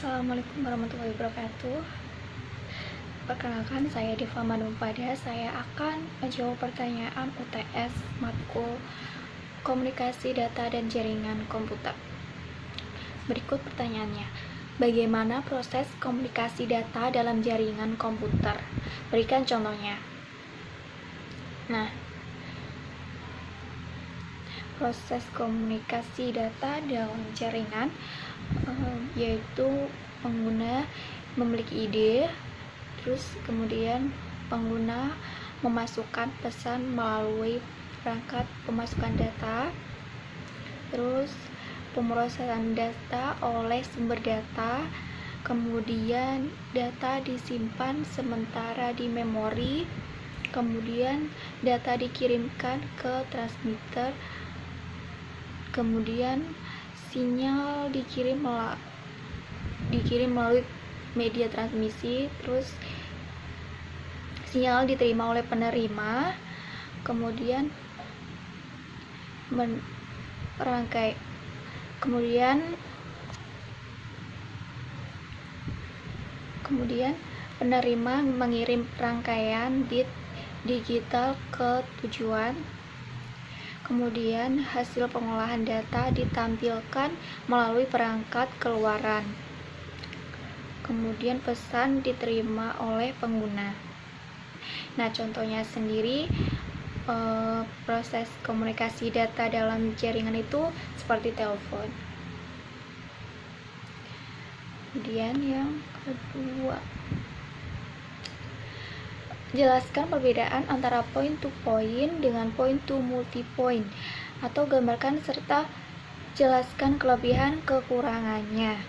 Assalamualaikum warahmatullahi wabarakatuh. Perkenalkan, saya Deva Manupada. Saya akan menjawab pertanyaan UTS matkul Komunikasi Data dan Jaringan Komputer. Berikut pertanyaannya. Bagaimana proses komunikasi data dalam jaringan komputer? Berikan contohnya. Nah, proses komunikasi data dalam jaringan yaitu pengguna memiliki ide, terus kemudian pengguna memasukkan pesan melalui perangkat pemasukan data, terus pemrosesan data oleh sumber data, kemudian data disimpan sementara di memori, kemudian data dikirimkan ke transmitter, kemudian sinyal dikirim melalui media transmisi, terus sinyal diterima oleh penerima, kemudian penerima mengirim rangkaian bit digital ke tujuan. Kemudian hasil pengolahan data ditampilkan melalui perangkat keluaran. Kemudian pesan diterima oleh pengguna. Nah, contohnya sendiri proses komunikasi data dalam jaringan itu seperti telepon. Kemudian yang kedua, jelaskan perbedaan antara point to point dengan point to multipoint, atau gambarkan serta jelaskan kelebihan kekurangannya.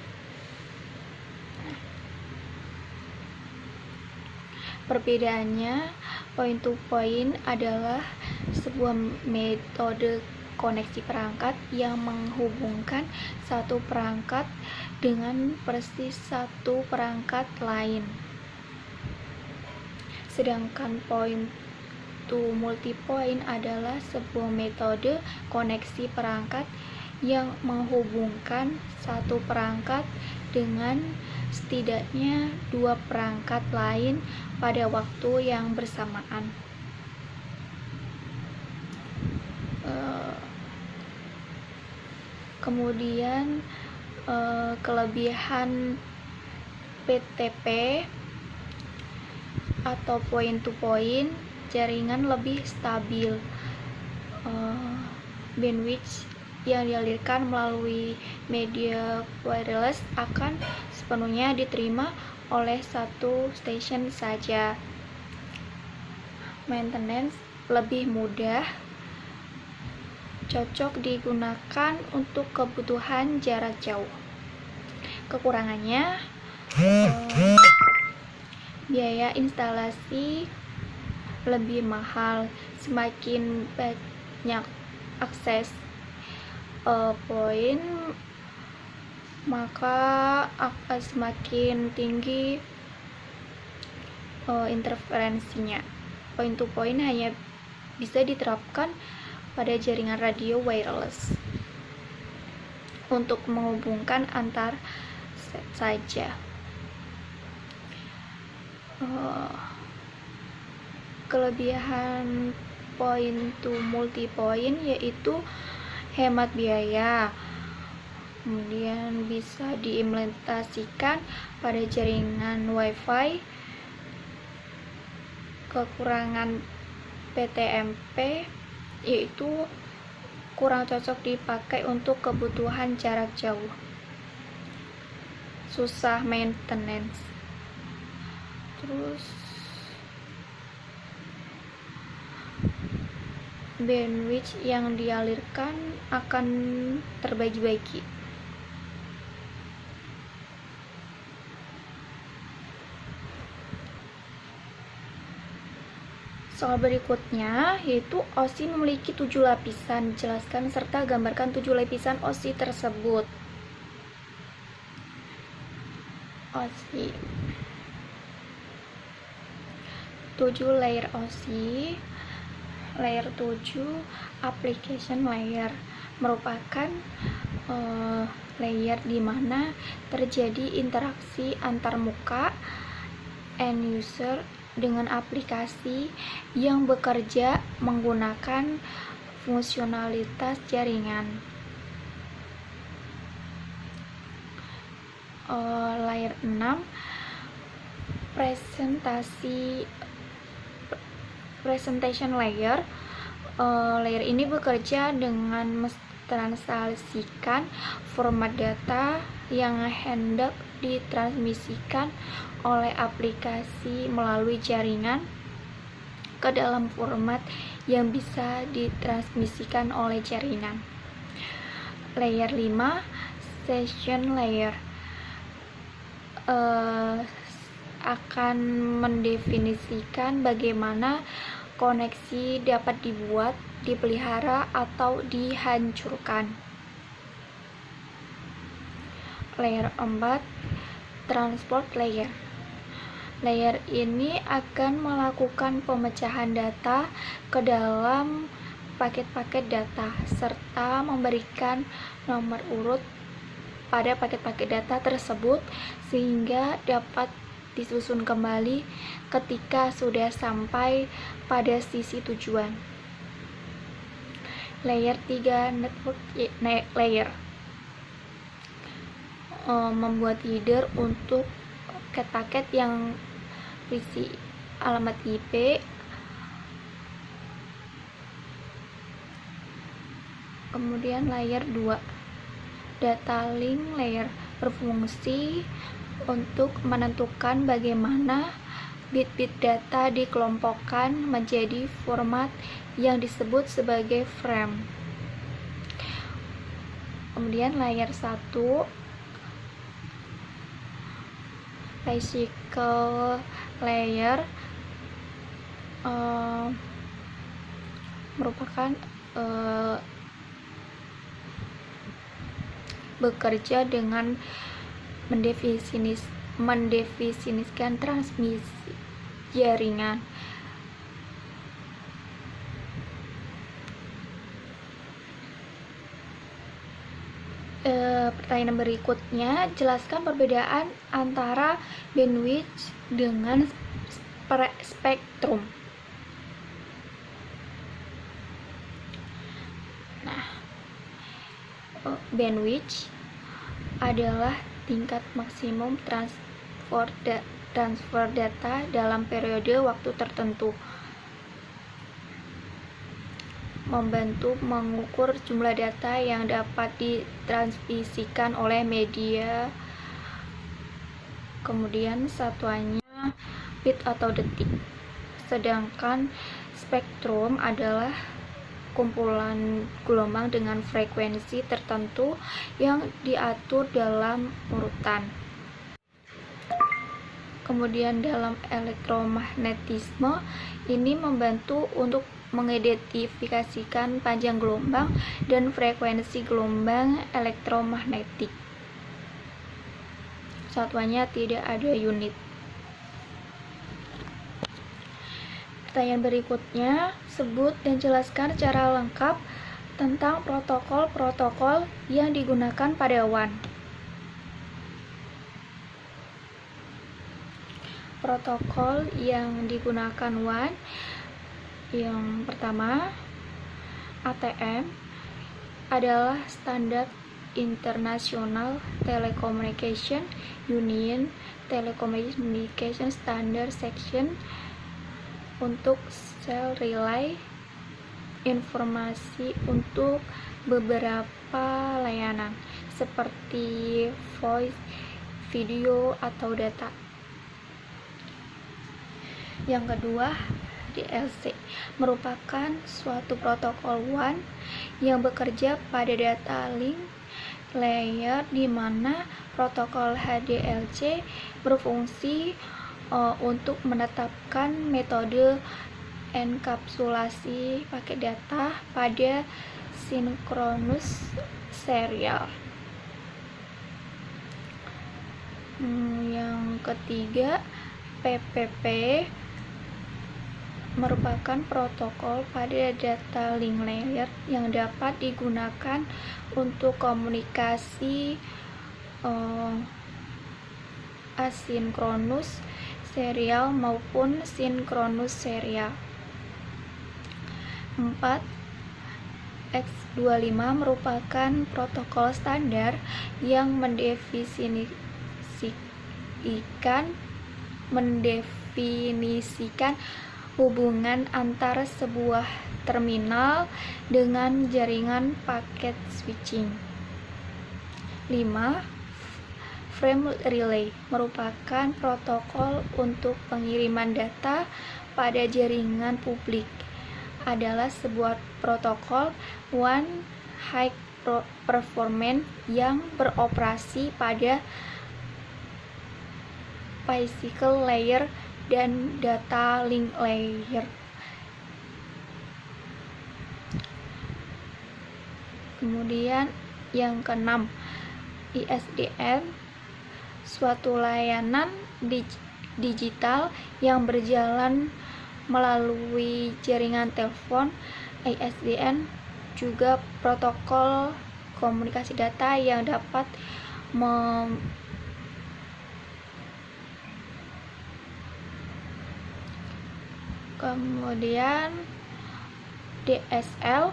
Perbedaannya, point to point adalah sebuah metode koneksi perangkat yang menghubungkan satu perangkat dengan persis satu perangkat lain. Sedangkan point to multipoint adalah sebuah metode koneksi perangkat yang menghubungkan satu perangkat dengan setidaknya dua perangkat lain pada waktu yang bersamaan. Kemudian kelebihan PTP atau point to point, jaringan lebih stabil. Bandwidth yang dialirkan melalui media wireless akan sepenuhnya diterima oleh satu stasiun saja. Maintenance lebih mudah, cocok digunakan untuk kebutuhan jarak jauh. Kekurangannya, biaya instalasi lebih mahal. Semakin banyak akses poin, maka akan semakin tinggi interferensinya. Point to point hanya bisa diterapkan pada jaringan radio wireless untuk menghubungkan antar set saja. Kelebihan point to multipoint yaitu hemat biaya, kemudian bisa diimplementasikan pada jaringan WiFi. Kekurangan PTMP yaitu kurang cocok dipakai untuk kebutuhan jarak jauh, susah maintenance. Terus bandwidth yang dialirkan akan terbagi-bagi. Soal berikutnya yaitu OSI memiliki 7 lapisan. Jelaskan serta gambarkan 7 lapisan OSI tersebut. OSI 7 layer OSI. Layer 7 application layer merupakan layer di mana terjadi interaksi antar muka end user dengan aplikasi yang bekerja menggunakan fungsionalitas jaringan. Layer 6 presentation layer. Layer ini bekerja dengan mentranslasikan format data yang hendak ditransmisikan oleh aplikasi melalui jaringan ke dalam format yang bisa ditransmisikan oleh jaringan. Layer 5 session layer akan mendefinisikan bagaimana koneksi dapat dibuat, dipelihara, atau dihancurkan. Layer 4 transport layer. Layer ini akan melakukan pemecahan data ke dalam paket-paket data serta memberikan nomor urut pada paket-paket data tersebut sehingga dapat disusun kembali ketika sudah sampai pada sisi tujuan. Layer 3 network layer membuat header untuk paket-paket yang berisi alamat IP. Kemudian layer 2 data link layer berfungsi untuk menentukan bagaimana bit-bit data dikelompokkan menjadi format yang disebut sebagai frame. Kemudian layer 1 physical layer merupakan bekerja dengan mendefinisikan transmisi jaringan. Pertanyaan berikutnya, jelaskan perbedaan antara bandwidth dengan spektrum. Bandwidth adalah tingkat maksimum transfer data dalam periode waktu tertentu, membantu mengukur jumlah data yang dapat ditransmisikan oleh media. Kemudian satuannya bit atau detik. Sedangkan spektrum adalah kumpulan gelombang dengan frekuensi tertentu yang diatur dalam urutan. Kemudian dalam elektromagnetisme, ini membantu untuk mengidentifikasikan panjang gelombang dan frekuensi gelombang elektromagnetik. Satuannya tidak ada unit. Pertanyaan berikutnya, sebut dan jelaskan secara lengkap tentang protokol-protokol yang digunakan pada WAN. Protokol yang digunakan WAN yang pertama, ATM adalah Standar International Telecommunication Union Telecommunication Standard Section untuk cell relay informasi untuk beberapa layanan seperti voice, video, atau data. Yang kedua, DLC merupakan suatu protokol WAN yang bekerja pada data link layer di mana protokol HDLC berfungsi untuk menetapkan metode enkapsulasi paket data pada sinkronus serial. Yang ketiga, PPP merupakan protokol pada data link layer yang dapat digunakan untuk komunikasi asinkronus serial maupun sinkronus serial. 4. X25 merupakan protokol standar yang mendefinisikan hubungan antara sebuah terminal dengan jaringan paket switching. 5. Frame relay merupakan protokol untuk pengiriman data pada jaringan publik. Adalah sebuah protokol one high performance yang beroperasi pada physical layer dan data link layer. Kemudian yang keenam, ISDN, suatu layanan digital yang berjalan melalui jaringan telepon. ISDN juga protokol komunikasi data yang dapat Kemudian DSL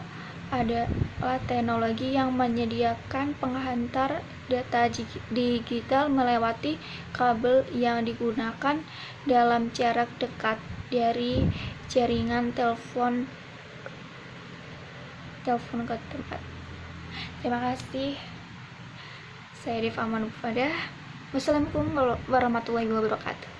adalah teknologi yang menyediakan penghantar data digital melewati kabel yang digunakan dalam jarak dekat dari jaringan telepon ke tempat. Terima kasih. Saya Diva Manufadah. Wassalamualaikum warahmatullahi wabarakatuh.